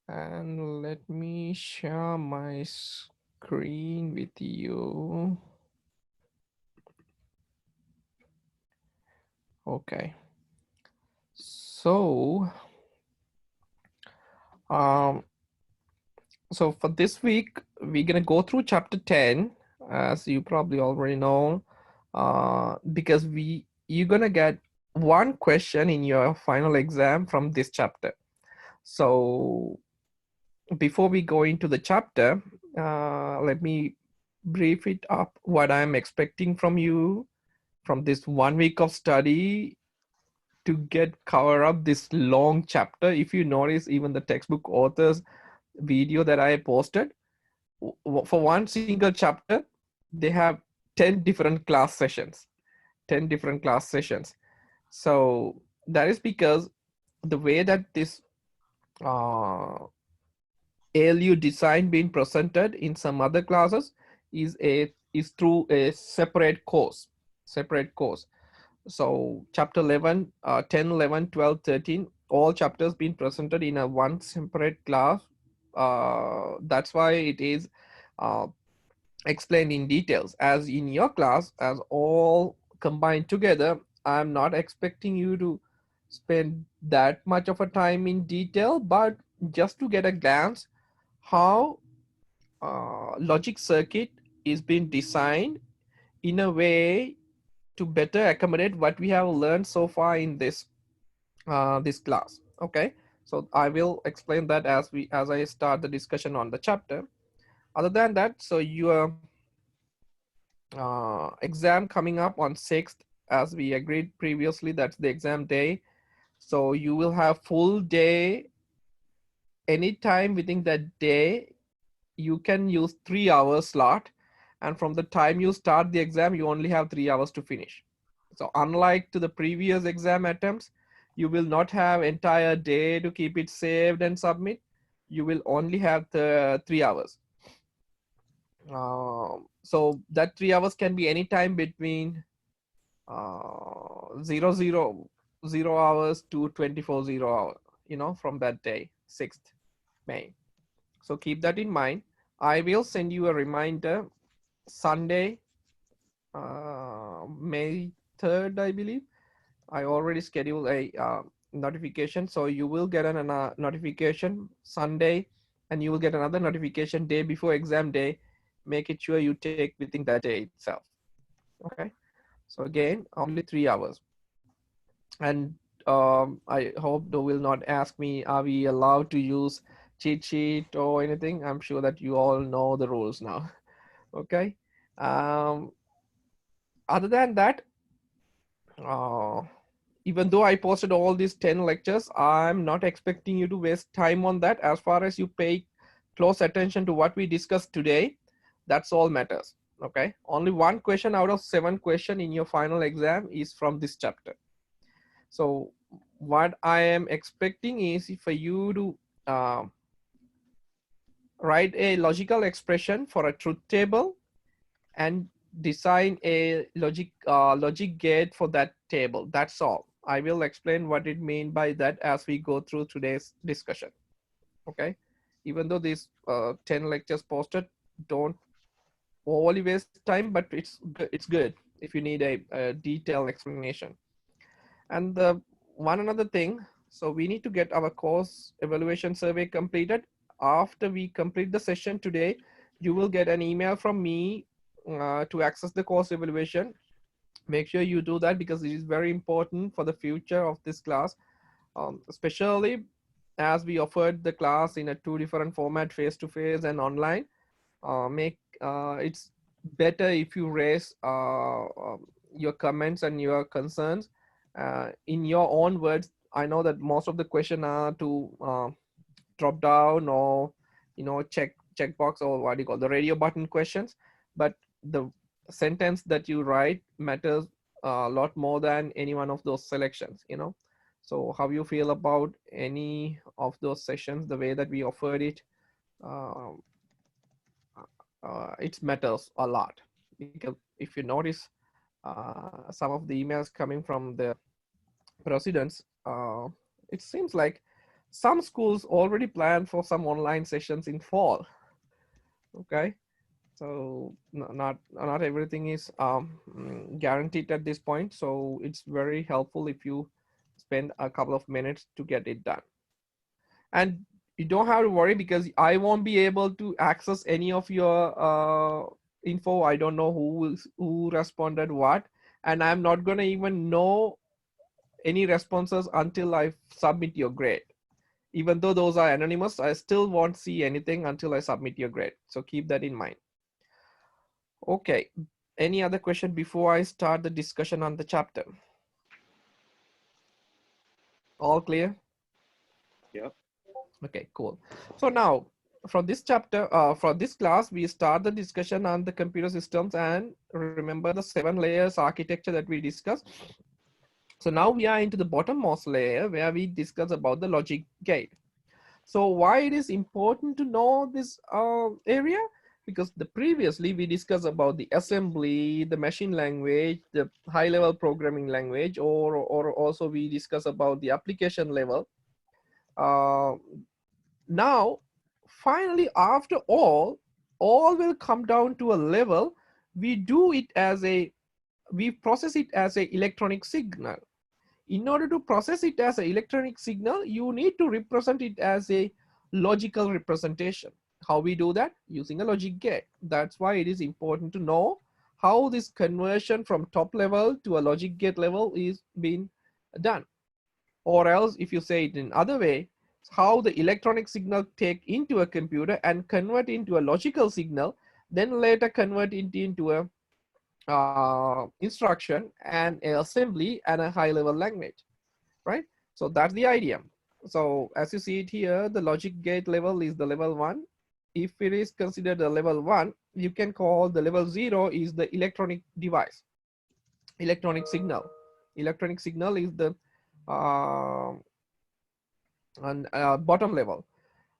And let me share my screen with you. Okay. So, um, so for this week, we're gonna go through chapter 10, as you probably already know, because you're gonna get one question in your final exam from this chapter. So before we go into the chapter, let me brief it up what I'm expecting from you from this 1 week of study to get cover up this long chapter. If you notice, even the textbook authors video that I posted, for one single chapter, they have 10 different class sessions, 10 different class sessions. So that is because the way that this uh, ALU design being presented in some other classes is through a separate course. So chapter 11, 10, 11, 12, 13, all chapters being presented in a one separate class. That's why it is uh, explained in details. As in your class, as all combined together, I'm not expecting you to spend that much of a time in detail, but just to get a glance how logic circuit is being designed in a way to better accommodate what we have learned so far in this class. Okay, so I will explain that as I start the discussion on the chapter. Other than that, so your exam coming up on 6th, as we agreed previously, that's the exam day. So you will have full day. Anytime within that day you can use 3 hours slot, and from the time you start the exam you only have 3 hours to finish. So unlike to the previous exam attempts, you will not have entire day to keep it saved and submit. You will only have the 3 hours. So that 3 hours can be any time between 0 hours to 24 0 hour, from that day, 6th May. So keep that in mind. I will send you a reminder Sunday, May 3rd, I believe. I already scheduled a notification. So you will get an notification Sunday, and you will get another notification day before exam day. Make it sure you take within that day itself. Okay. So again, only 3 hours. And I hope they will not ask me, are we allowed to use cheat sheet or anything? I'm sure that you all know the rules now. Okay. Um, Other than that, uh, even though I posted all these 10 lectures, I'm not expecting you to waste time on that. As far as you pay close attention to what we discussed today, that's all matters. Okay. Only one question out of 7 questions in your final exam is from this chapter. So what I am expecting is for you to write a logical expression for a truth table and design a logic gate for that table. That's all. I will explain what it means by that as we go through today's discussion. Okay. Even though these 10 lectures posted don't overly waste time, but it's good if you need a detailed explanation. And the one another thing, so we need to get our course evaluation survey completed. After we complete the session today, you will get an email from me to access the course evaluation. Make sure you do that because it is very important for the future of this class, especially as we offered the class in a 2 different format, face-to-face and online. It's better if you raise your comments and your concerns in your own words. I know that most of the question are to drop down or checkbox, or what do you call the radio button questions, but the sentence that you write matters a lot more than any one of those selections. So how you feel about any of those sessions, the way that we offered it, um, it matters a lot. Because if you notice, some of the emails coming from the presidents, it seems like Some schools already plan for some online sessions in fall. Okay, so not everything is guaranteed at this point. So it's very helpful if you spend a couple of minutes to get it done. And you don't have to worry because I won't be able to access any of your info. I don't know who responded what, and I'm not gonna even know any responses until I submit your grade. Even though those are anonymous, I still won't see anything until I submit your grade. So keep that in mind. Okay, any other question before I start the discussion on the chapter? All clear? Yep. Okay, cool. So now from this chapter, for this class, we start the discussion on the computer systems, and remember the 7 layers architecture that we discussed. So now we are into the bottommost layer where we discuss about the logic gate. So why it is important to know this area? Because previously we discussed about the assembly, the machine language, the high level programming language, or also we discuss about the application level. Uh, Now, finally, after all will come down to a level, we do it as we process it as a electronic signal. In order to process it as an electronic signal, you need to represent it as a logical representation. How we do that? Using a logic gate. That's why it is important to know how this conversion from top level to a logic gate level is being done. Or else, if you say it in other way, how the electronic signal take into a computer and convert into a logical signal, then later convert it into a instruction and assembly and a high level language, right? So that's the idea. So as you see it here, the logic gate level is the level 1. If it is considered a level 1, you can call the level 0 is the electronic device, electronic signal. Electronic signal is the uh, bottom level.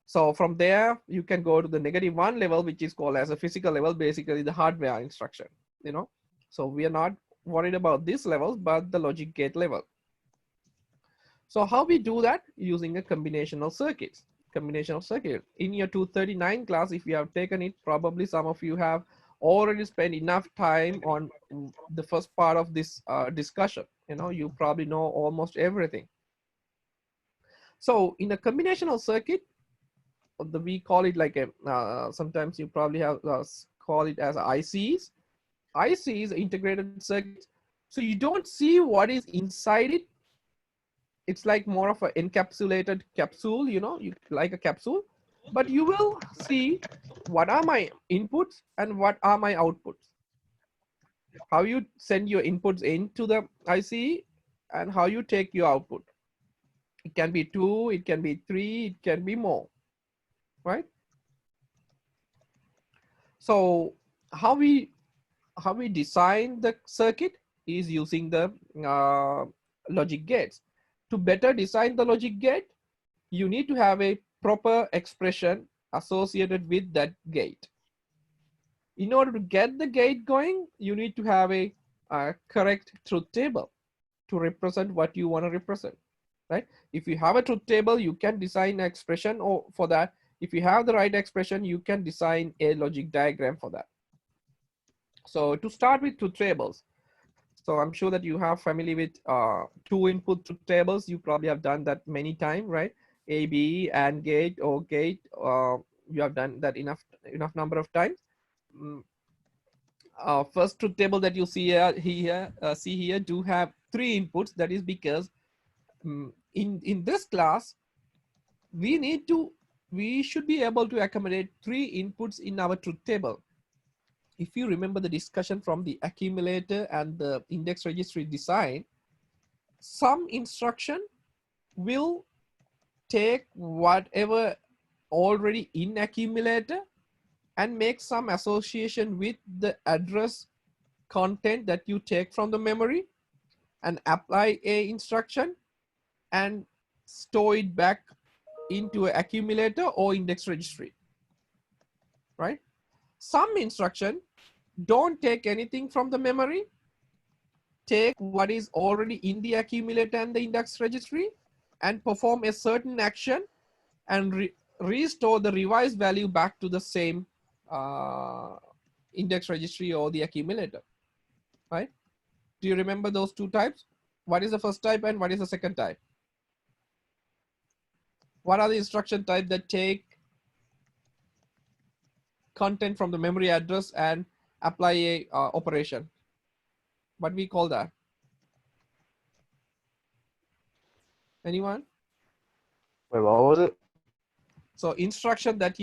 So from there, you can go to the -1 level, which is called as a physical level, basically the hardware instruction, you know. So we are not worried about this level, but the logic gate level. So how we do that? Using a combinational circuits. Combinational circuit. In your 239 class, if you have taken it, probably some of you have already spent enough time on the first part of this discussion. You know, you probably know almost everything. So in a combinational circuit, we call it like a, sometimes you probably have call it as ICs. ICs, integrated circuits. So you don't see what is inside it. It's like more of an encapsulated capsule, you know, like a capsule, but you will see what are my inputs and what are my outputs. How you send your inputs into the IC and how you take your output. It can be 2, it can be 3, it can be more, right? So how we design the circuit is using the logic gates. To better design the logic gate, you need to have a proper expression associated with that gate. In order to get the gate going, you need to have a correct truth table to represent what you want to represent, right? If you have a truth table, you can design an expression for that. If you have the right expression, you can design a logic diagram for that. So to start with truth tables, so I'm sure that you have family with 2 input truth tables. You probably have done that many times, right? A, B, and gate or gate. You have done that enough number of times. Mm, First truth table that you see here do have 3 inputs. That is because in this class we should be able to accommodate 3 inputs in our truth table. If you remember the discussion from the accumulator and the index registry design, some instruction will take whatever already in accumulator and make some association with the address content that you take from the memory and apply a instruction and store it back into an accumulator or index registry, right? Some instruction don't take anything from the memory, take what is already in the accumulator and the index registry and perform a certain action and restore the revised value back to the same uh, index registry or the accumulator, right? Do you remember those two types? What is the first type and what is the second type? What are the instruction type that take content from the memory address and apply a operation? What we call that? Anyone? Wait, what was it? So instruction that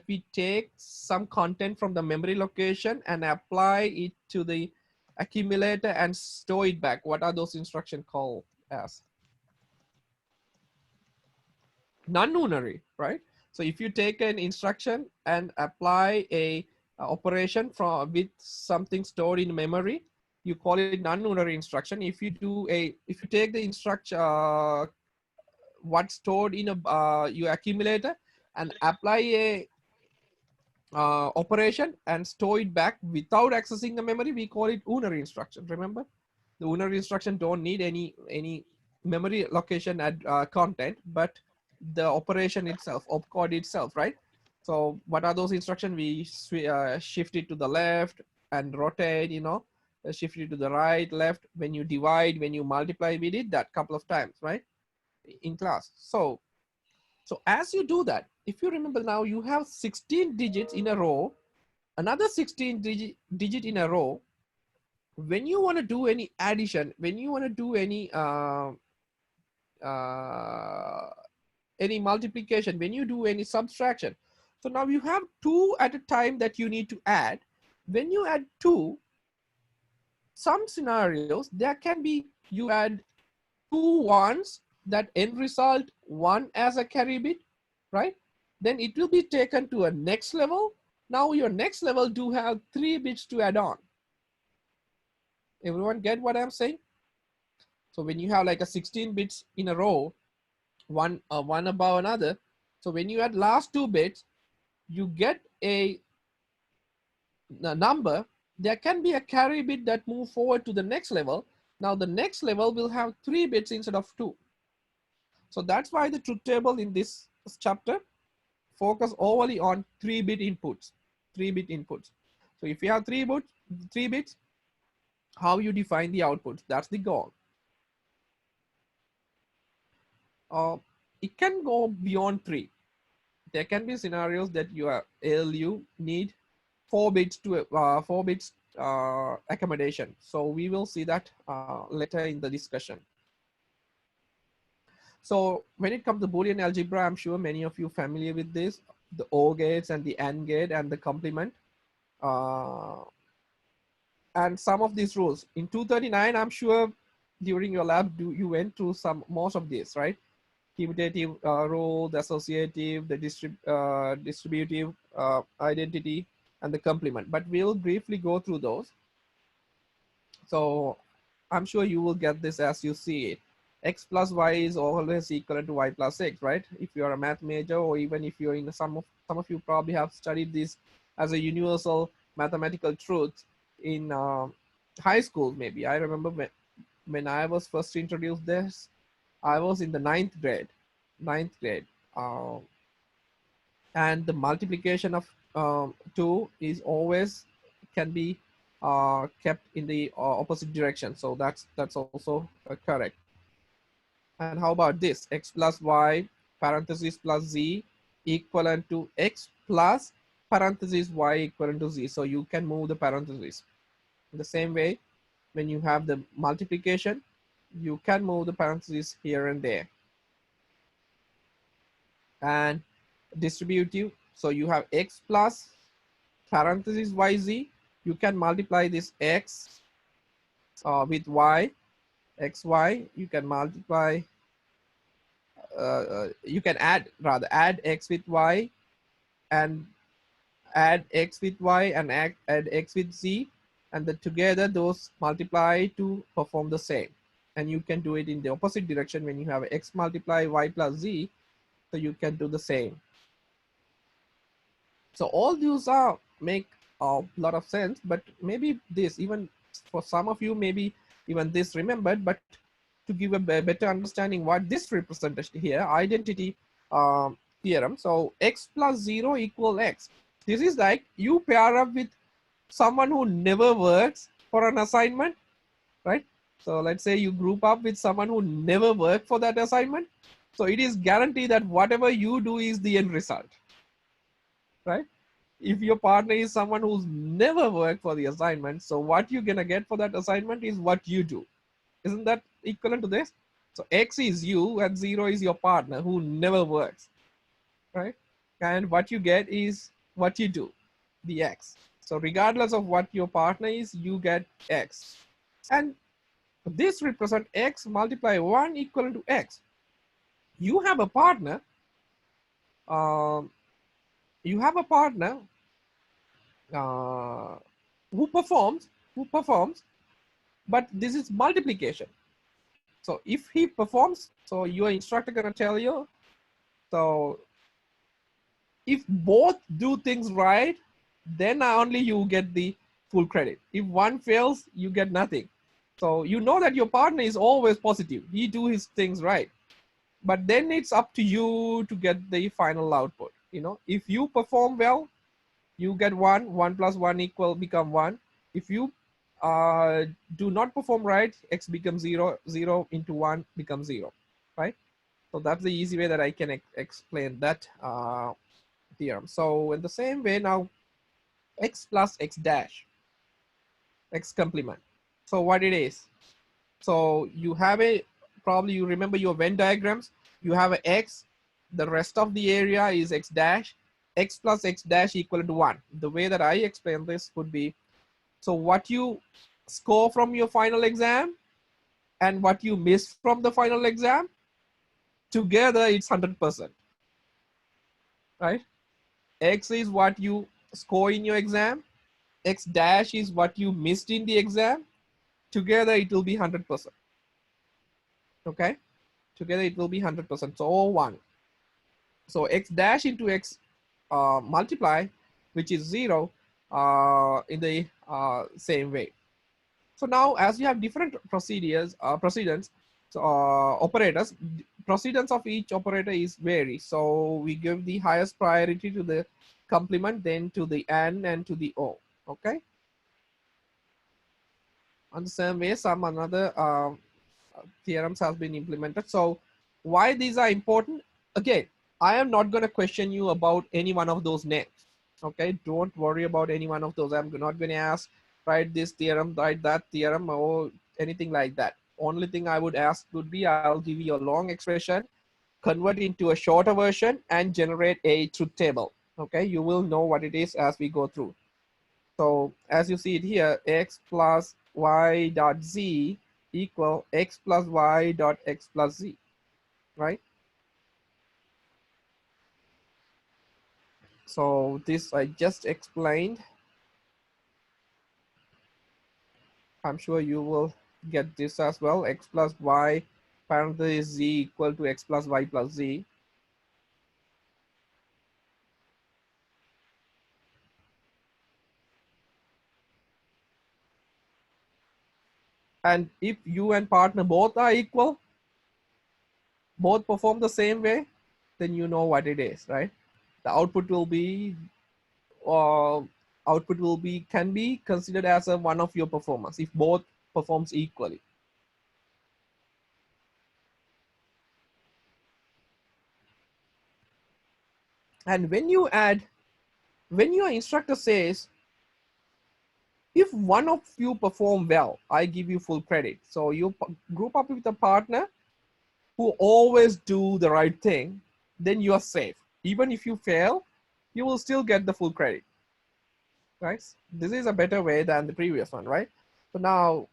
we take some content from the memory location and apply it to the accumulator and store it back. What are those instructions called as? Non-unary, right? So if you take an instruction and apply a operation from with something stored in memory, you call it non-unary instruction. If you take the instruction what's stored in your accumulator and apply a operation and store it back without accessing the memory, we call it unary instruction. Remember, the unary instruction don't need any memory location at content, but the operation itself, opcode itself, right? So what are those instructions? We shift it to the left and rotate, shift it to the right, left. When you divide, when you multiply, we did that a couple of times, right, in class. So as you do that, if you remember now, you have 16 digits in a row, another 16 digit in a row. When you want to do any addition, when you want to do uh, any multiplication, when you do any subtraction, so now you have two at a time that you need to add. When you add two, some scenarios there can be you add two ones that end result one as a carry bit, right? Then it will be taken to a next level. Now your next level do have 3 bits to add on. Everyone get what I'm saying? So when you have like a 16 bits in a row, one above another, so when you add last 2 bits, you get a number. There can be a carry bit that move forward to the next level. Now the next level will have 3 bits instead of 2. So that's why the truth table in this chapter focus overly on 3-bit inputs. 3-bit inputs. So if you have 3 bits, how you define the outputs? That's the goal. It can go beyond 3. There can be scenarios that your ALU need 4 bits to 4 bits accommodation. So we will see that later in the discussion. So when it comes to Boolean algebra, I'm sure many of you familiar with this, the OR gates and the AND gate and the complement. And some of these rules. In 239, I'm sure during your lab, you went through most of this, right? Commutative rule, the associative, the distributive identity, and the complement. But we'll briefly go through those. So I'm sure you will get this as you see it. X plus Y is always equal to Y plus X, right? If you're a math major, or even if you're in some of you probably have studied this as a universal mathematical truth in high school, maybe. I remember when I was first introduced this, I was in the ninth grade. And the multiplication of 2 is always can be kept in the opposite direction. So that's also correct. And how about this? X plus Y parenthesis plus Z equivalent to X plus parenthesis Y equivalent to Z. So you can move the parentheses. In the same way, when you have the multiplication, you can move the parentheses here and there. And distributive, so you have X plus parenthesis YZ. You can multiply this X with Y, XY. You can multiply, you can add X with Y and add X with Y and add X with Z, and then together those multiply to perform the same. And you can do it in the opposite direction when you have X multiply Y plus Z, so you can do the same. So all these make a lot of sense, but maybe this, even for some of you, maybe even this remembered, but to give a better understanding what this representation here, identity theorem. So x plus 0 equal x. This is like you pair up with someone who never works for an assignment, right? So let's say you group up with someone who never worked for that assignment. So it is guaranteed that whatever you do is the end result, right? If your partner is someone who's never worked for the assignment, so what you're gonna get for that assignment is what you do. Isn't that equivalent to this? So X is you and 0 is your partner who never works, right? And what you get is what you do, the X. So regardless of what your partner is, you get X. And this represents X multiply 1 equivalent to X. You have a partner, um, you have a partner uh, who performs, but this is multiplication. So if he performs, so your instructor gonna tell you, so if both do things right, then only you get the full credit. If one fails, you get nothing. So you know that your partner is always positive. He do his things right. But then it's up to you to get the final output. You know, if you perform well, you get 1, 1 plus 1 equal become 1. If you do not perform right, x becomes 0, 0 into 1 becomes 0, right? So that's the easy way that I can explain that theorem. So in the same way now, x plus x dash, x complement. So what it is, so you have a, probably you remember your Venn diagrams, you have a x, the rest of the area is x dash, x plus x dash equal to 1. The way that I explain this would be, so what you score from your final exam and what you miss from the final exam, together it's 100%, right? X is what you score in your exam, x dash is what you missed in the exam, together it will be 100%, okay? Together it will be 100%, so all 1. So x dash into x multiply, which is 0, in the same way. So now as you have different precedents, so, operators, precedence of each operator is vary. So we give the highest priority to the complement, then to the and to the O, okay? On the same way, some another theorems has been implemented. So why these are important? Again, I am not going to question you about any one of those names. Okay, don't worry about any one of those. I'm not going to ask, write this theorem, write that theorem, or anything like that. Only thing I would ask would be, I'll give you a long expression, convert into a shorter version, and generate a truth table. Okay, you will know what it is as we go through. So as you see it here, x plus y dot z equal x plus y dot x plus z, right? So this I just explained. I'm sure you will get this as well. X plus y parenthesis z equal to x plus y plus z. And if you and partner both are equal, both perform the same way, then you know what it is, right? The output will be uh, can be considered as a one of your performance if both performs equally. And when you add, when your instructor says, if one of you perform well, I give you full credit. So you group up with a partner who always do the right thing, then you are safe. Even if you fail, you will still get the full credit, right? This is a better way than the previous one, right? So now,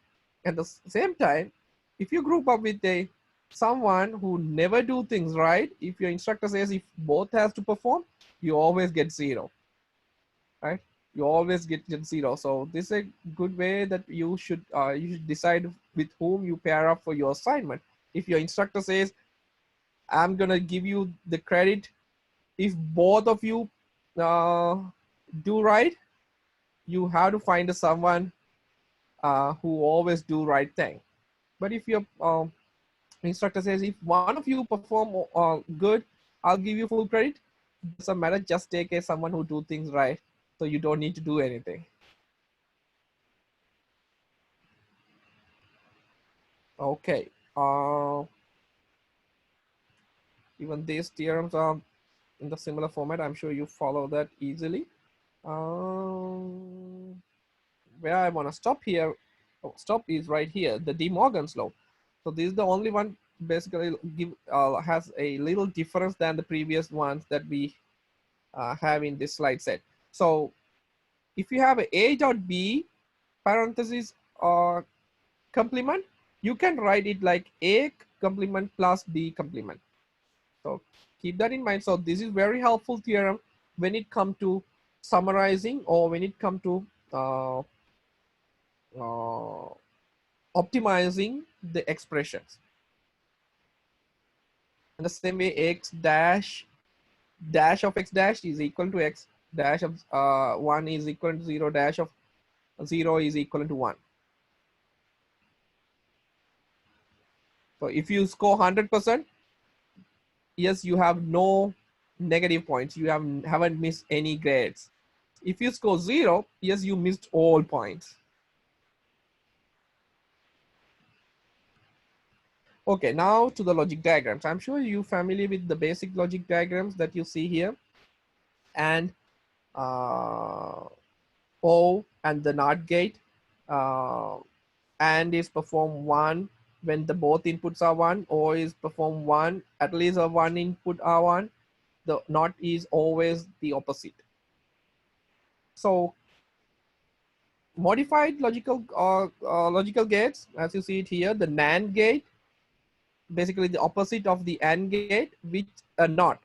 at the same time, if you group up with a someone who never do things right, if your instructor says if both has to perform, you always get 0, right? You always get 0. So this is a good way that you should decide with whom you pair up for your assignment. If your instructor says, I'm gonna give you the credit if both of you do right, you have to find someone who always do right thing. But if you're Instructor says, if one of you perform good, I'll give you full credit. Doesn't matter, just take a someone who do things right, so you don't need to do anything. Okay. Even these theorems are in the similar format. I'm sure you follow that easily. Where I want to stop here, stop is right here, the De Morgan's law. So this is the only one basically has a little difference than the previous ones that we have in this slide set. So if you have a dot b parenthesis complement, you can write it like a complement plus b complement. So keep that in mind. So this is very helpful theorem when it comes to summarizing or when it comes to optimizing the expressions. In the same way, x dash of x dash is equal to x dash of 1 is equal to 0, dash of 0 is equal to 1. So if you score 100%, yes, you have no negative points. You haven't missed any grades. If you score 0, yes, you missed all points. Okay, now to the logic diagrams. I'm sure you're familiar with the basic logic diagrams that you see here. And O and the NOT gate, and is performed 1 when the both inputs are 1, or is performed 1, at least a 1 input are 1. The NOT is always the opposite. So modified logical gates, as you see it here, the NAND gate, basically the opposite of the AND gate, which NOT.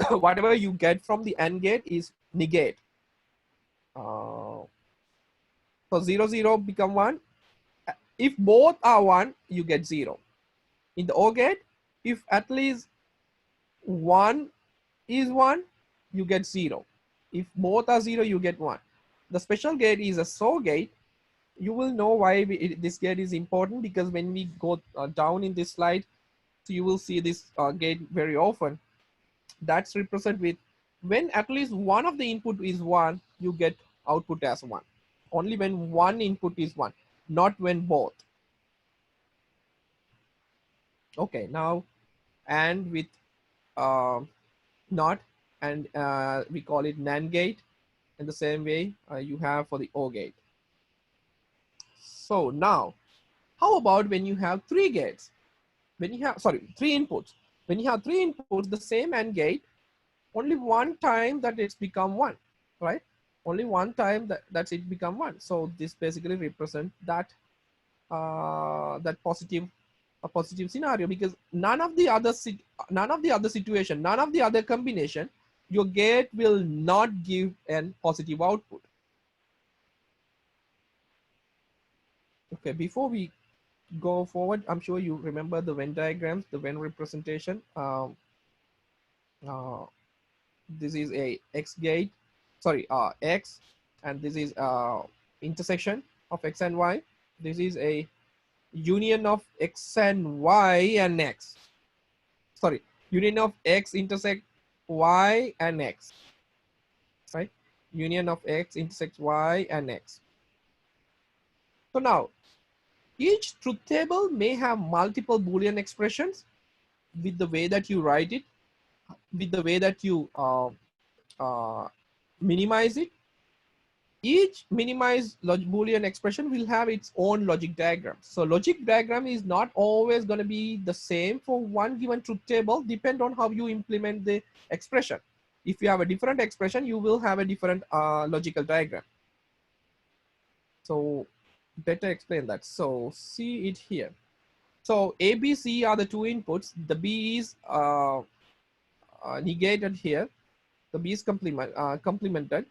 Whatever you get from the AND gate is negate. So 0, 0 become 1. If both are 1, you get 0. In the OR gate, if at least 1 is 1, you get 0. If both are 0, you get 1. The special gate is a SOR gate. You will know why this gate is important, because when we go down in this slide, so you will see this gate very often. That's represented with when at least one of the input is 1, you get output as 1. Only when one input is 1, not when both. Okay, now and with NOT, and we call it NAND gate. In the same way you have for the OR gate. So now, how about when you have 3 gates? When you have, sorry, 3 inputs. When you have 3 inputs, the same AND gate, only one time that it's become 1, right? Only one time that's it become 1. So this basically represents that that a positive scenario, because none of the other situation, none of the other combination, your gate will not give an positive output. Okay, before we go forward, I'm sure you remember the Venn diagrams, the Venn representation. Uh, this is a X gate, sorry, X, and this is intersection of X and Y. This is a union of X and Y and X. Sorry, union of X intersect Y and X, right? Union of X intersects Y and X. So now, each truth table may have multiple Boolean expressions with the way that you write it, with the way that you uh, minimize it. Each minimized Boolean expression will have its own logic diagram. So logic diagram is not always going to be the same for one given truth table, depend on how you implement the expression. If you have a different expression, you will have a different logical diagram. So better explain that. So see it here. So A, B, C are the 2 inputs. The B is negated here. The B is complemented.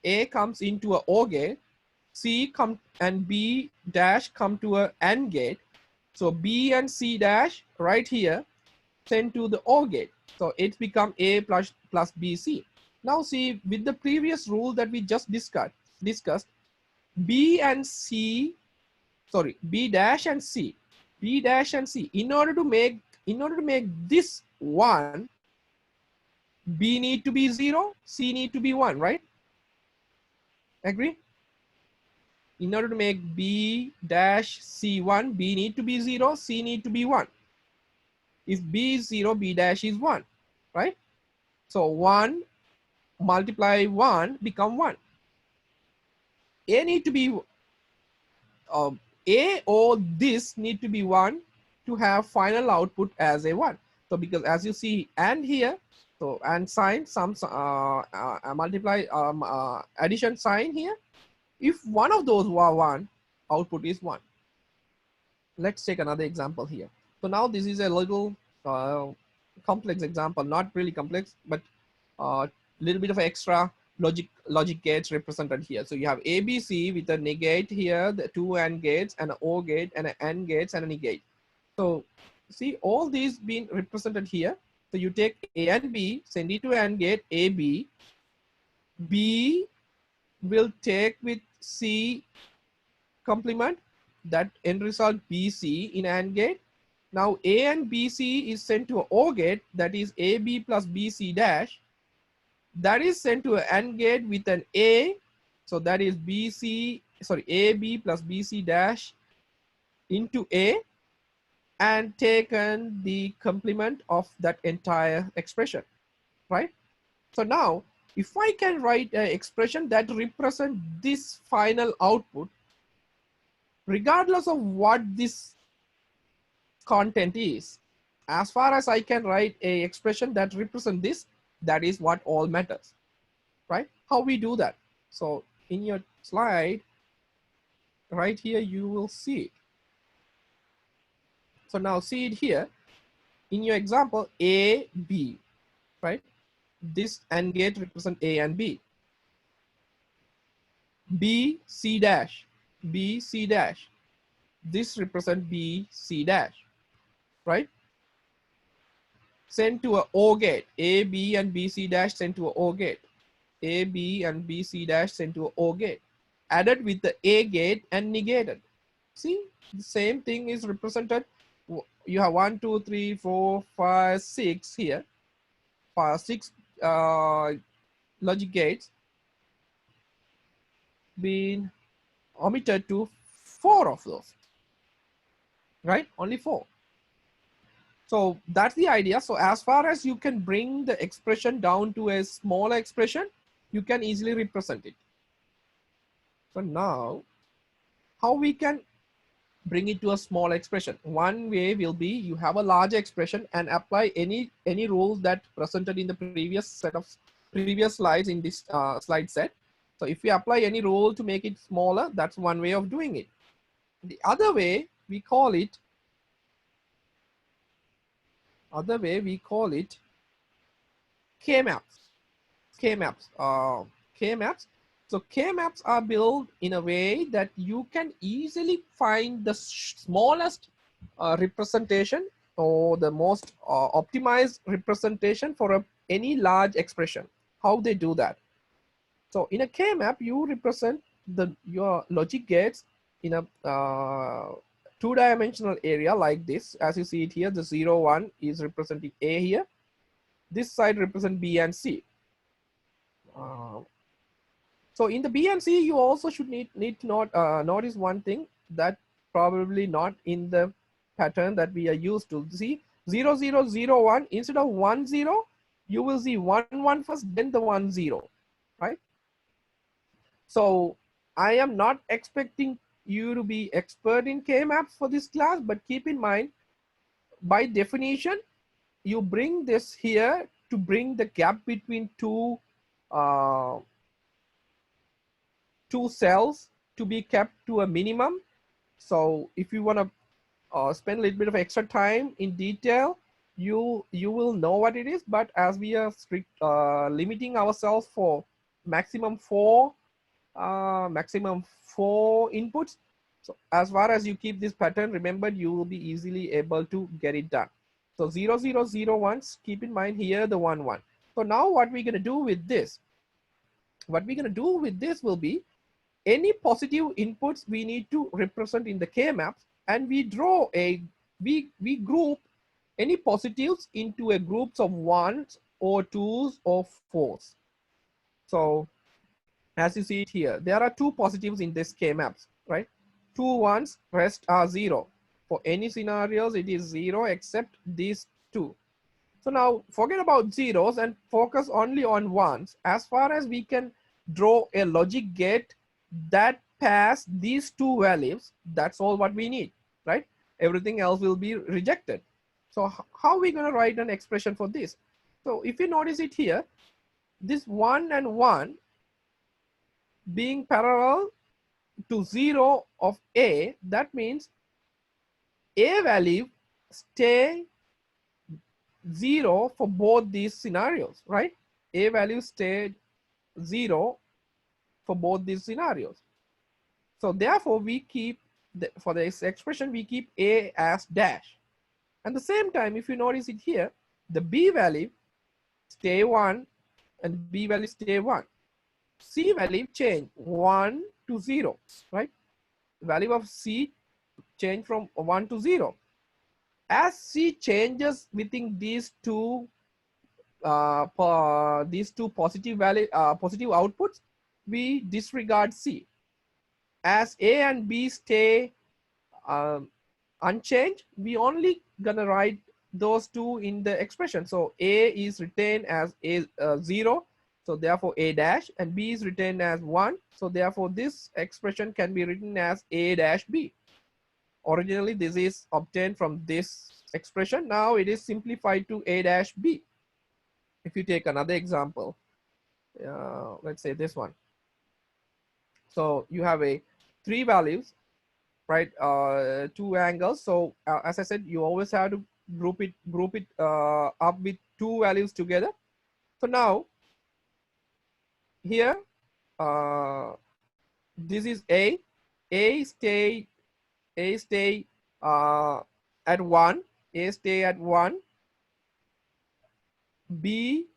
A comes into a OR gate. C come and B dash come to a AND gate. So B and C dash right here send to the OR gate. So it become A plus BC. Now see, with the previous rule that we just discussed, B and C, sorry, B dash and C. B dash and C. In order to make this 1, B need to be 0, C need to be 1, right? Agree? In order to make B dash C1, B need to be 0, C need to be 1. If B is 0, B dash is 1, right? So 1 multiply 1 become 1. A need to be A or this need to be 1 to have final output as a 1. So because as you see and here, so and sign some multiply addition sign here. If one of those were 1, output is 1. Let's take another example here. So now this is a little complex example, not really complex, but a little bit of extra logic gates represented here. So you have ABC with a negate here, the 2 AND gates, and an OR gate, and an AND gates, and a negate. So see all these being represented here. So you take A and B, send it to AND gate AB. B will take with C complement, that end result BC in AND gate. Now A and BC is sent to an OR gate, that is AB plus BC dash. That is sent to an AND gate with an A, so that is AB plus BC dash into A, and taken the complement of that entire expression, right? So now, if I can write an expression that represents this final output, regardless of what this content is, as far as I can write a expression that represents this, that is what all matters, right? How we do that? So in your slide, right here, you will see it. So now see it here. In your example, A, B, right? This AND gate represent A and B. B, C dash, B, C dash. This represent B, C dash, right? Sent to a OR gate. A, B, and B, C dash sent to a OR gate. A, B, and B, C dash sent to a OR gate. Added with the A gate and negated. See, the same thing is represented. You have 1, 2, 3, 4, 5, 6 here. 6 logic gates being omitted to 4 of those, right? Only 4. So that's the idea. So as far as you can bring the expression down to a smaller expression, you can easily represent it. So now, how we can bring it to a small expression? One way will be you have a large expression and apply any rules that presented in the previous slides in this slide set. So if we apply any rule to make it smaller, that's one way of doing it. The other way we call it K-maps. K-maps. So K-maps are built in a way that you can easily find the smallest representation or the most optimized representation for any large expression. How they do that? So in a K-map, you represent your logic gates in a 2-dimensional area like this. As you see it here, the 0, 1 is representing A here. This side represent B and C. So in the B and C, you also should need to notice one thing that probably not in the pattern that we are used to. See 0, 0, 0, 1, instead of 1, 0, you will see 1, 1 first, then the 1, 0, right? So I am not expecting you to be expert in K-maps for this class, but keep in mind, by definition, you bring this here to bring the gap between two cells to be kept to a minimum. So if you want to spend a little bit of extra time in detail, you will know what it is. But as we are limiting ourselves for maximum 4 inputs, so as far as you keep this pattern, remember, you will be easily able to get it done. So 0, 0, 0, 1, keep in mind here the 1, 1. So now what we're going to do with this? What we're going to do with this will be any positive inputs we need to represent in the K-maps, and we draw we group any positives into a groups of ones or twos or fours. So as you see it here, there are two positives in this K maps, right? Two ones, rest are zero. For any scenarios, it is zero except these two. So now forget about zeros and focus only on ones. As far as we can draw a logic gate that pass these two values, that's all what we need, right? Everything else will be rejected. So how are we going to write an expression for this? So if you notice it here, this 1 and 1 being parallel to 0 of A, that means A value stay 0 for both these scenarios, right? A value stayed 0 for both these scenarios. So therefore we keep, for this expression, we keep A as dash. At the same time, if you notice it here, the B value stay 1 and B value stay 1. C value change 1 to 0, right? The value of C change from 1 to 0. As C changes within these two positive positive outputs, we disregard C. As A and B stay unchanged, we only gonna write those two in the expression. So A is retained as A 0, so therefore A dash, and B is retained as 1, so therefore this expression can be written as A dash B. Originally this is obtained from this expression, now it is simplified to A dash B. If you take another example, let's say this one. So you have a 3 values, right? 2 angles. So as I said, you always have to group it up with 2 values together. So now here, this is A. A stay at 1. A stay at 1. B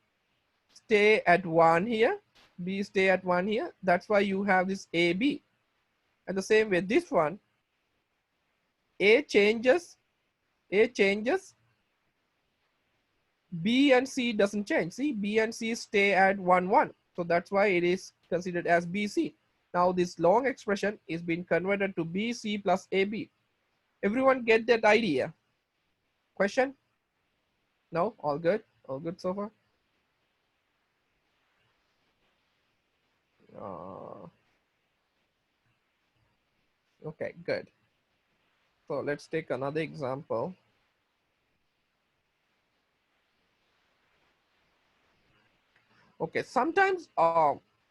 stay at 1 here. B stay at 1 here. That's why you have this AB. And the same way, this one, A changes, B and C doesn't change. See, B and C stay at 1, 1. So that's why it is considered as BC. Now this long expression is being converted to BC plus AB. Everyone get that idea? Question? No? All good? All good so far? Okay, good. So let's take another example. Okay, sometimes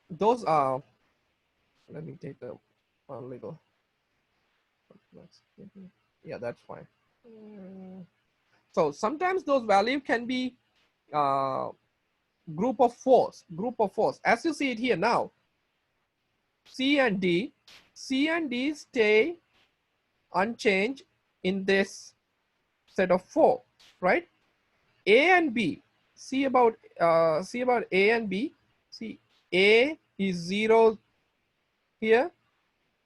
those let me take a little. Yeah, that's fine. So sometimes those values can be group of fours. As you see it here now, C and D stay unchanged in this set of 4, right? A and B, see about A and B. See, A is 0 here,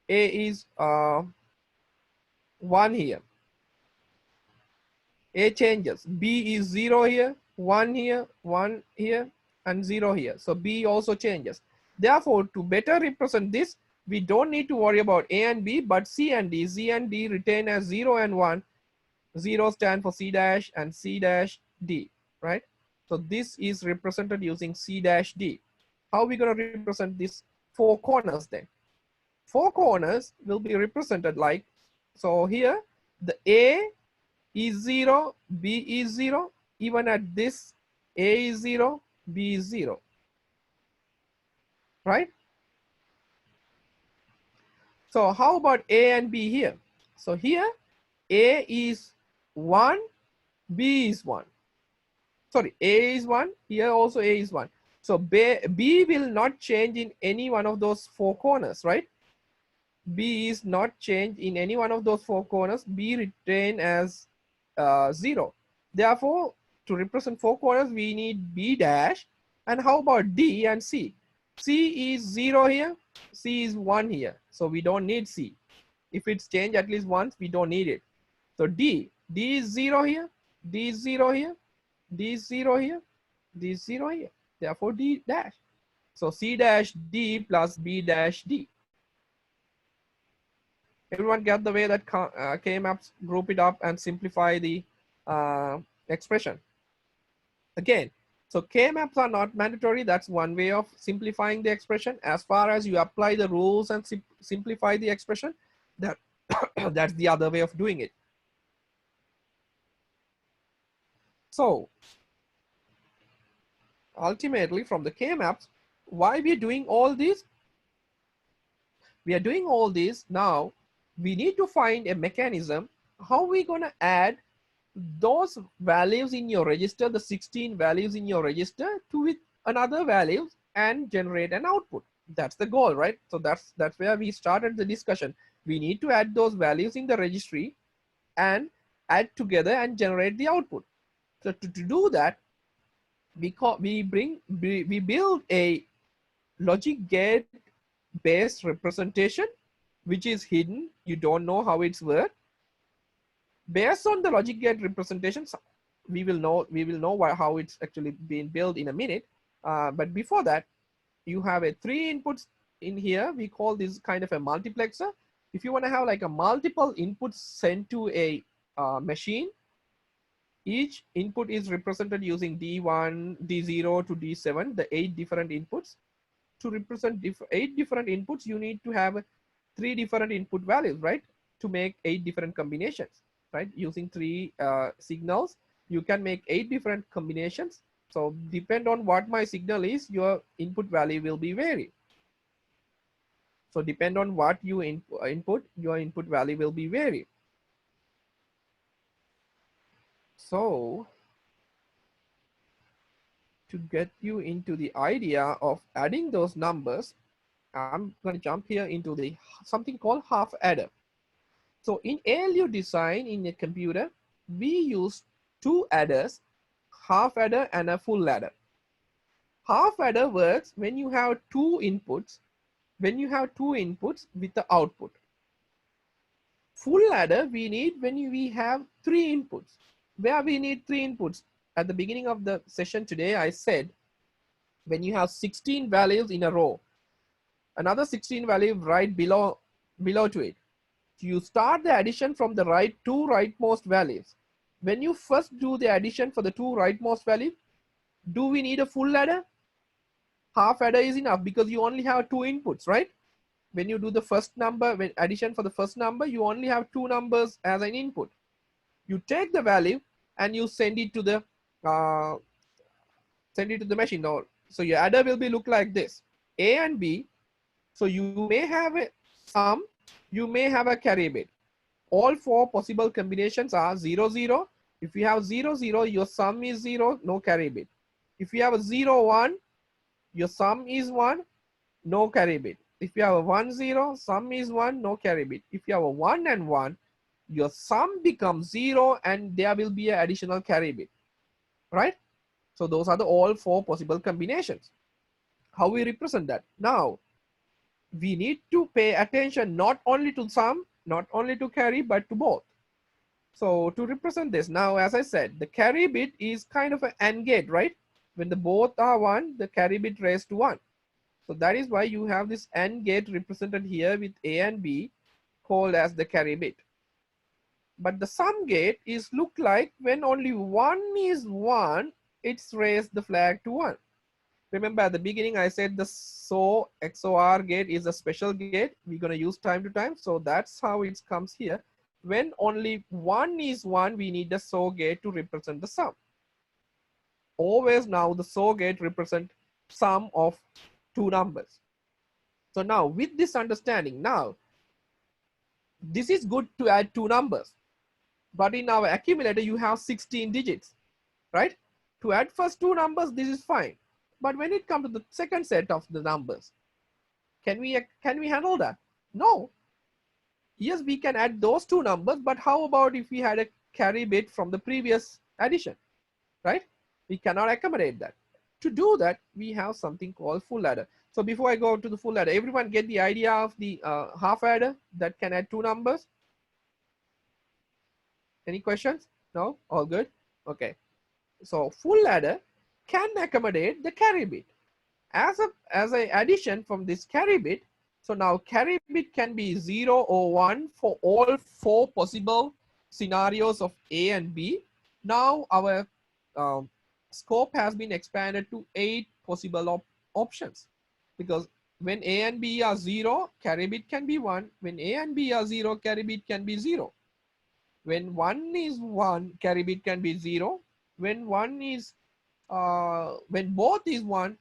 A is 1 here. A changes. B is 0 here, 1 here, 1 here, and 0 here. So B also changes. Therefore, to better represent this, we don't need to worry about A and B, but C and D. C and D retain as 0 and 1. 0 stand for C dash and C dash D, right? So this is represented using C dash D. How are we going to represent these 4 corners then? 4 corners will be represented like, so here the A is 0, B is 0, even at this A is 0, B is 0, right? So how about A and B here? So here A is 1, B is 1. Sorry, A is 1, here also A is 1. So B will not change in any one of those 4 corners, right? B is not changed in any one of those 4 corners. B retain as 0. Therefore, to represent 4 corners, we need B dash. And how about D and C? C is 0 here, C is 1 here. So we don't need C. If it's changed at least once, we don't need it. So D is 0 here, D is 0 here, D is 0 here, D is 0 here. Therefore D dash. So C dash D plus B dash D. Everyone get the way that K-maps group it up and simplify the expression. Again, so K-maps are not mandatory. That's one way of simplifying the expression. As far as you apply the rules and simplify the expression, that that's the other way of doing it. So ultimately from the K-maps, why we are doing all this? We are doing all this now. We need to find a mechanism how we gonna add those values in your register, the 16 values in your register, to with another values and generate an output. That's the goal, right? So that's where we started the discussion. We need to add those values in the registry and add together and generate the output. So to do that, we build a logic gate based representation, which is hidden. You don't know how it's worked. Based on the logic gate representations, we will know how it's actually being built in a minute. But before that, you have a 3 inputs in here. We call this kind of a multiplexer. If you want to have like a multiple inputs sent to a machine, each input is represented using D1, D0 to D7, the 8 different inputs. To represent 8 different inputs, you need to have 3 different input values, right? To make 8 different combinations, right? Using 3 signals, you can make 8 different combinations. So depend on what my signal is, your input value will be varied. So depend on what you input, your input value will be varied. So to get you into the idea of adding those numbers, I'm going to jump here into the something called half adder. So in ALU design in a computer, we use 2 adders, half adder and a full adder. Half adder works when you have 2 inputs, with the output. Full adder we need when we have 3 inputs. Where we need 3 inputs? At the beginning of the session today, I said when you have 16 values in a row, another 16 value right below to it. You start the addition from the two rightmost values. When you first do the addition for the 2 rightmost values, do we need a full adder? Half adder is enough because you only have 2 inputs, right? When you do the first number, when addition for the first number, you only have 2 numbers as an input. You take the value and you send it to the machine. So your adder will be look like this: A and B. So you may have a sum, you may have a carry bit. All 4 possible combinations are 0, 0. If you have 0, 0, your sum is 0, no carry bit. If you have a 0, 1, your sum is 1, no carry bit. If you have a 1, 0, sum is 1, no carry bit. If you have a 1 and 1, your sum becomes 0 and there will be an additional carry bit, right? So those are the all 4 possible combinations. How we represent that? Now, we need to pay attention not only to sum, not only to carry, but to both. So to represent this, now as I said, the carry bit is kind of an AND gate, right? When the both are 1, the carry bit raised to 1. So that is why you have this AND gate represented here with A and B called as the carry bit. But the sum gate is look like when only 1 is 1, it's raised the flag to 1. Remember at the beginning I said the XOR gate is a special gate we're going to use time to time. So that's how it comes here. When only 1 is 1, we need the XOR gate to represent the sum. Always now the XOR gate represent sum of 2 numbers. So now with this understanding, now this is good to add 2 numbers. But in our accumulator, you have 16 digits, right? To add first 2 numbers, this is fine. But when it comes to the second set of the numbers, can we handle that? No. Yes, we can add those 2 numbers, but how about if we had a carry bit from the previous addition, right? We cannot accommodate that. To do that, we have something called full adder. So before I go to the full adder, everyone get the idea of the half adder that can add two numbers? Any questions? No? All good? Okay. So full adder can accommodate the carry bit. As a addition from this carry bit, so now carry bit can be 0 or 1 for all four possible scenarios of A and B. Now our scope has been expanded to 8 possible options, because when A and B are 0, carry bit can be 1. When A and B are 0, carry bit can be 0. When 1 is 1, carry bit can be 0. When when both is 1,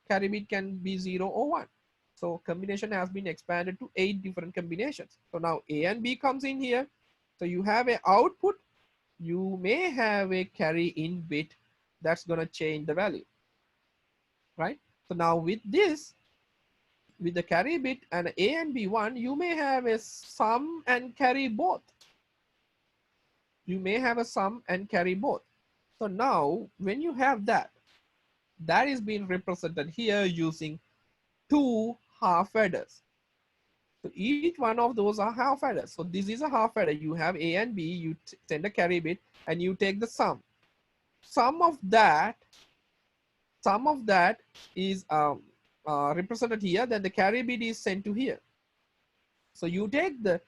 carry bit can be 0 or 1. So combination has been expanded to 8 different combinations. So now A and B comes in here. So you have an output. You may have a carry in bit that's going to change the value, right? So now with this, with the carry bit and A and B1, you may have a sum and carry both. You may have a sum and carry both. So now when you have that, that is being represented here using two half adders. So each one of those are half adders. So this is a half adder. You have A and B, you send a carry bit and you take the sum. Some of that is represented here, then the carry bit is sent to here. So you take the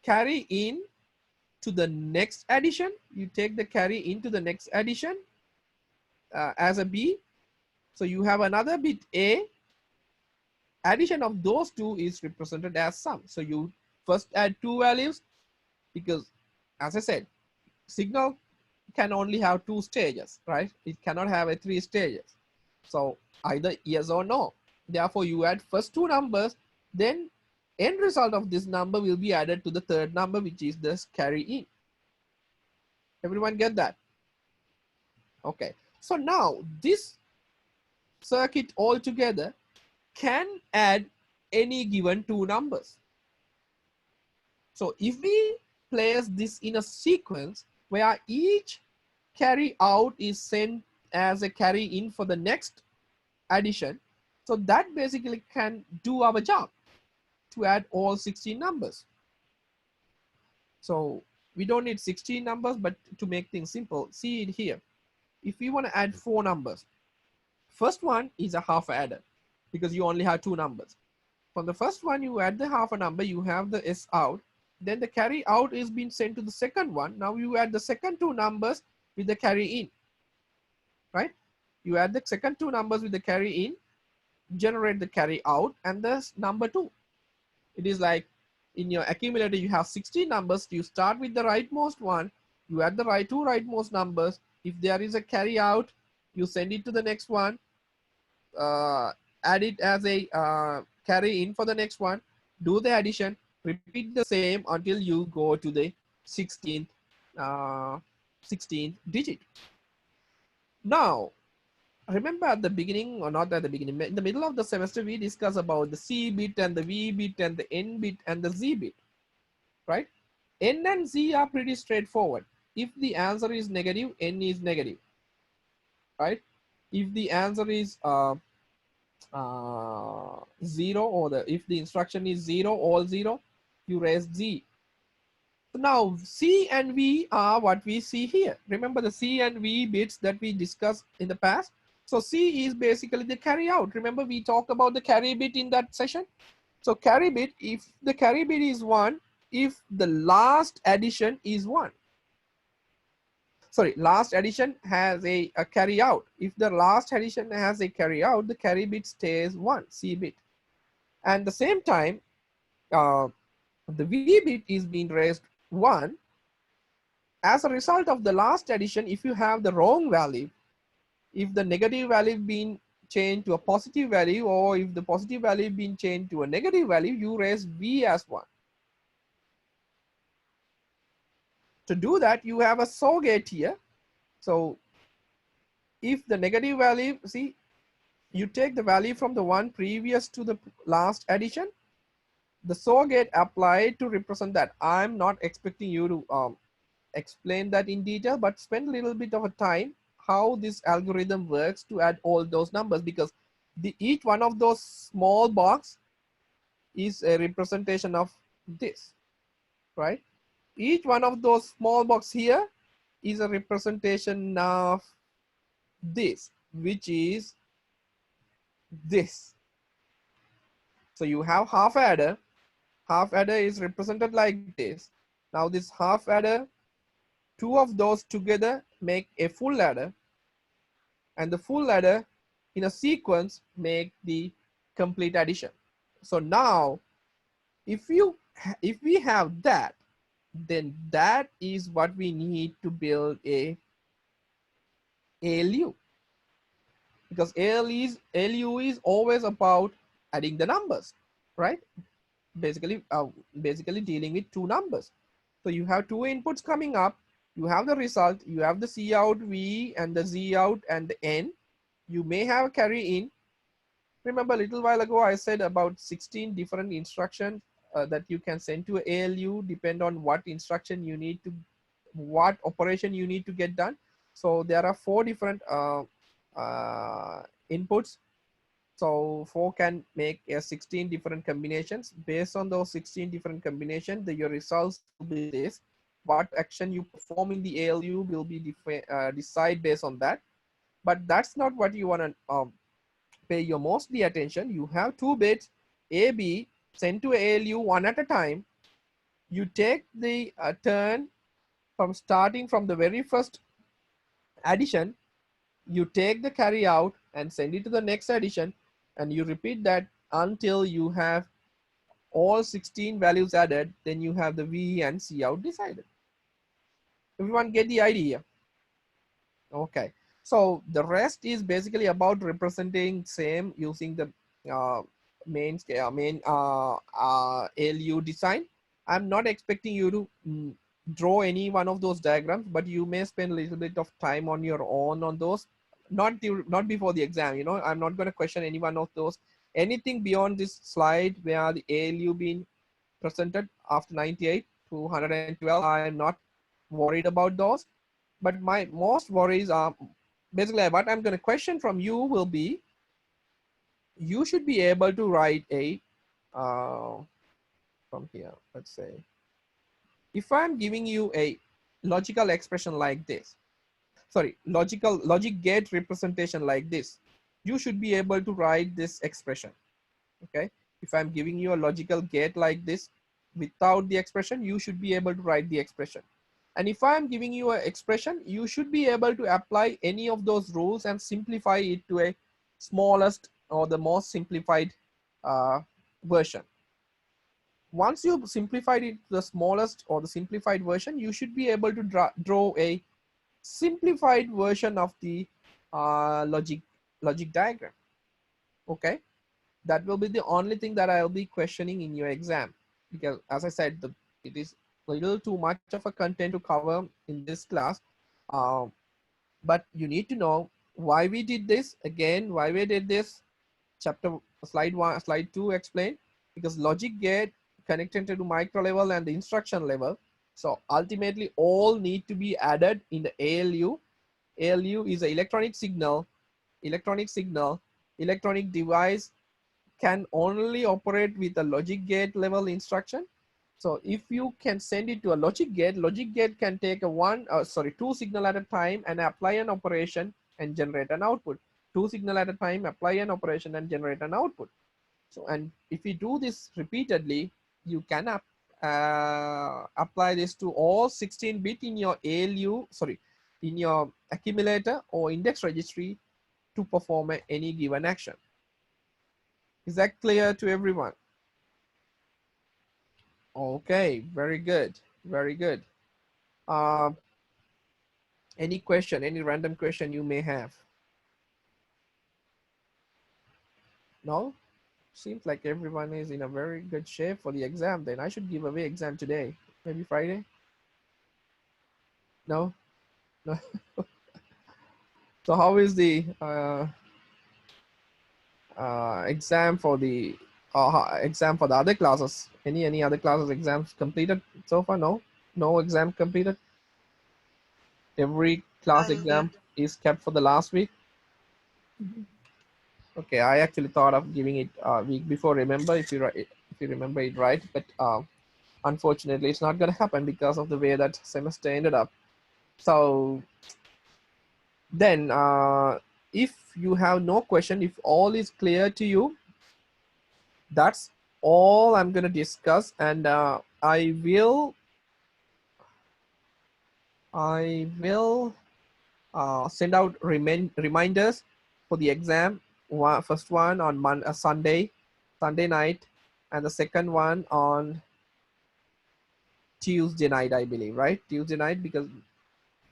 carry in to the next addition, you take the carry into the next addition as a B. So you have another bit A. Addition of those two is represented as sum. So you first add two values, because as I said, signal can only have two stages, right? It cannot have a three stages. So either yes or no. Therefore you add first two numbers, then end result of this number will be added to the third number, which is this carry in. Everyone get that? Okay. So now this circuit altogether can add any given two numbers. So if we place this in a sequence where each carry out is sent as a carry in for the next addition, so that basically can do our job to add all 16 numbers. So we don't need 16 numbers, but to make things simple, see it here. If we want to add 4 numbers, first one is a half adder because you only have 2 numbers. From the first one, you add the half a number, you have the S out, then the carry out is being sent to the second one. Now you add the second 2 numbers with the carry in, right? You add the second 2 numbers with the carry in, generate the carry out, and the number 2. It is like in your accumulator, you have 16 numbers. You start with the rightmost one, you add the two rightmost numbers. If there is a carry out, you send it to the next one, add it as a carry in for the next one, do the addition, repeat the same until you go to the 16th digit. Now, remember at the beginning, or not at the beginning, in the middle of the semester, we discussed about the C bit and the V bit and the N bit and the Z bit, right? N and Z are pretty straightforward. If the answer is negative, N is negative, right? If the answer is 0, or if the instruction is 0, all 0, you raise Z. So now C and V are what we see here. Remember the C and V bits that we discussed in the past. So C is basically the carry out. Remember we talked about the carry bit in that session. So carry bit, if the carry bit is 1, if the last addition is 1. Sorry, last addition has a carry out. If the last addition has a carry out, the carry bit stays 1, C bit. And the same time, the V bit is being raised 1. As a result of the last addition, if you have the wrong value, if the negative value being changed to a positive value, or if the positive value being changed to a negative value, you raise V as 1. To do that, you have a SOR gate here. So if the negative value, see, you take the value from the one previous to the last addition, the SOR gate applied to represent that. I'm not expecting you to explain that in detail, but spend a little bit of a time how this algorithm works to add all those numbers, because each one of those small box is a representation of this, right? Each one of those small box here is a representation of this, which is this. So you have half adder. Half adder is represented like this. Now this half adder, two of those together make a full adder, and the full adder in a sequence make the complete addition. So now if we have that, then that is what we need to build a ALU, because ALU is always about adding the numbers, right? Basically dealing with two numbers. So you have two inputs coming up, you have the result, you have the C out V and the Z out and the N. You may have carry in. Remember a little while ago I said about 16 different instructions that you can send to ALU, depend on what instruction you need to, what operation you need to get done. So there are 4 different inputs. So 4 can make a 16 different combinations. Based on those 16 different combinations, your results will be this. What action you perform in the ALU will be decide based on that. But that's not what you want to pay your mostly attention. You have 2 bits A, B, sent to ALU one at a time. You take the turn from starting from the very first addition. You take the carry out and send it to the next addition, and you repeat that until you have all 16 values added. Then you have the V and C out decided. Everyone get the idea? Okay, so the rest is basically about representing same using the uh, main ALU design. I'm not expecting you to draw any one of those diagrams, but you may spend a little bit of time on your own on those. Not before the exam, you know. I'm not going to question any one of those. Anything beyond this slide where the ALU being presented after 98 to 112, I'm not worried about those. But my most worries are basically what I'm going to question from you will be, you should be able to write a from here, let's say, if I'm giving you a logical expression like this, sorry, logic gate representation like this, you should be able to write this expression. Okay, if I'm giving you a logical gate like this without the expression, you should be able to write the expression. And if I'm giving you an expression, you should be able to apply any of those rules and simplify it to a smallest or the most simplified version. Once you've simplified it to the smallest or the simplified version, you should be able to draw a simplified version of the logic diagram. Okay, that will be the only thing that I'll be questioning in your exam, because as I said, it is a little too much of a content to cover in this class. Uh, but you need to know why we did this. Again, why we did this. Chapter slide 1, slide 2 explain, because logic gate connected to micro level and the instruction level. So ultimately all need to be added in the ALU. ALU is an electronic signal. Electronic device can only operate with a logic gate level instruction. So if you can send it to a logic gate can take a two signal at a time and apply an operation and generate an output. Two signal at a time, apply an operation and generate an output. So, and if you do this repeatedly, you can apply this to all 16 bit in your ALU, in your accumulator or index registry to perform any given action. Is that clear to everyone? Okay, very good, very good. Any question, any random question you may have? No? Seems like everyone is in a very good shape for the exam. Then I should give away exam today, maybe Friday. No, no. So how is the exam for the other classes? Any other classes exams completed so far? No, no exam completed. Every class exam is kept for the last week. Okay, I actually thought of giving it a week before. Remember, if you remember it right, but unfortunately, it's not going to happen because of the way that semester ended up. So then, if you have no question, if all is clear to you, that's all I'm going to discuss, and I will send out reminders for the exam. First one on Sunday night, and the second one on Tuesday night, I believe, right? Tuesday night, because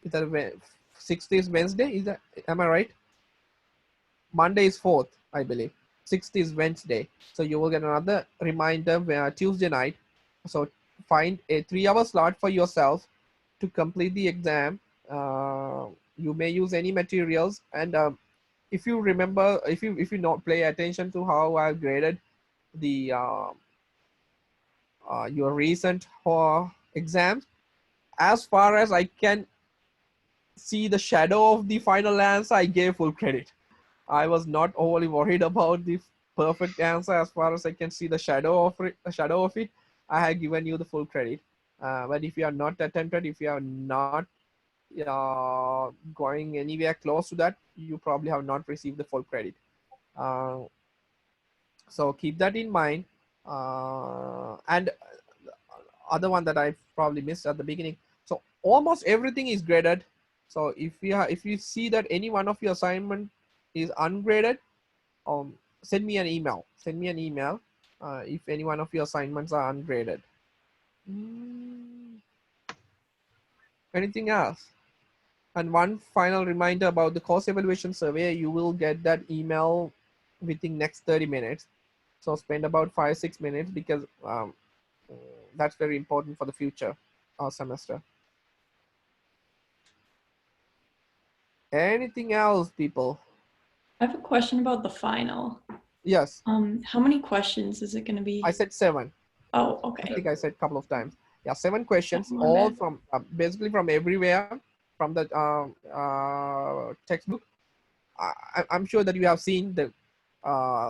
it's a 6th is Wednesday. Is that, am I right? Monday is 4th, I believe. 6th is Wednesday. So you will get another reminder Tuesday night. So find a 3-hour slot for yourself to complete the exam. You may use any materials, and if you remember, if you not pay attention to how I graded the your recent exams, as far as I can see the shadow of the final answer, I gave full credit. I was not overly worried about the perfect answer. As far as I can see the shadow of it, I have given you the full credit. But if you are not attempted, if you are not going anywhere close to that, you probably have not received the full credit. Uh, so keep that in mind. And other one that I probably missed at the beginning. So almost everything is graded. So if you see that any one of your assignment is ungraded, send me an email. Send me an email if any one of your assignments are ungraded. Anything else? And one final reminder about the course evaluation survey, you will get that email within next 30 minutes. So spend about 5-6 minutes, because that's very important for the future semester. Anything else, people? I have a question about the final. Yes. How many questions is it going to be? I said 7. Oh, I okay. think I said a couple of times. Yeah, 7 questions, Oh, my all bad. from basically from everywhere, from the textbook. I'm sure that you have seen the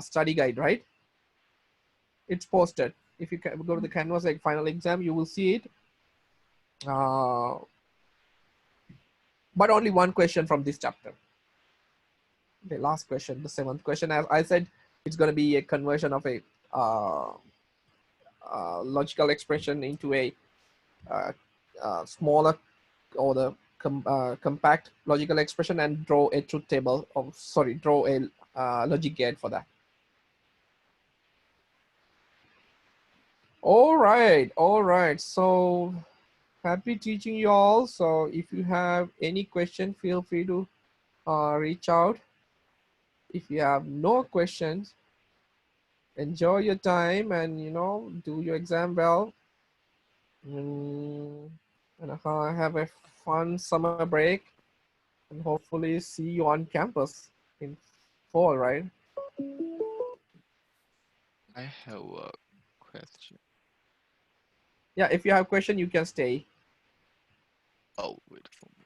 study guide, right? It's posted. If you go to the Canvas like final exam, you will see it. But only one question from this chapter. The last question, the 7th question, as I said, it's going to be a conversion of a logical expression into a smaller, or the compact logical expression, and draw a truth table, or sorry, draw a logic gate for that. All right, so happy teaching you all. So if you have any question, feel free to reach out. If you have no questions, enjoy your time, and do your exam well, and have a fun summer break, and hopefully see you on campus in fall, right? I have a question. Yeah, if you have question, you can stay. Oh, wait for me.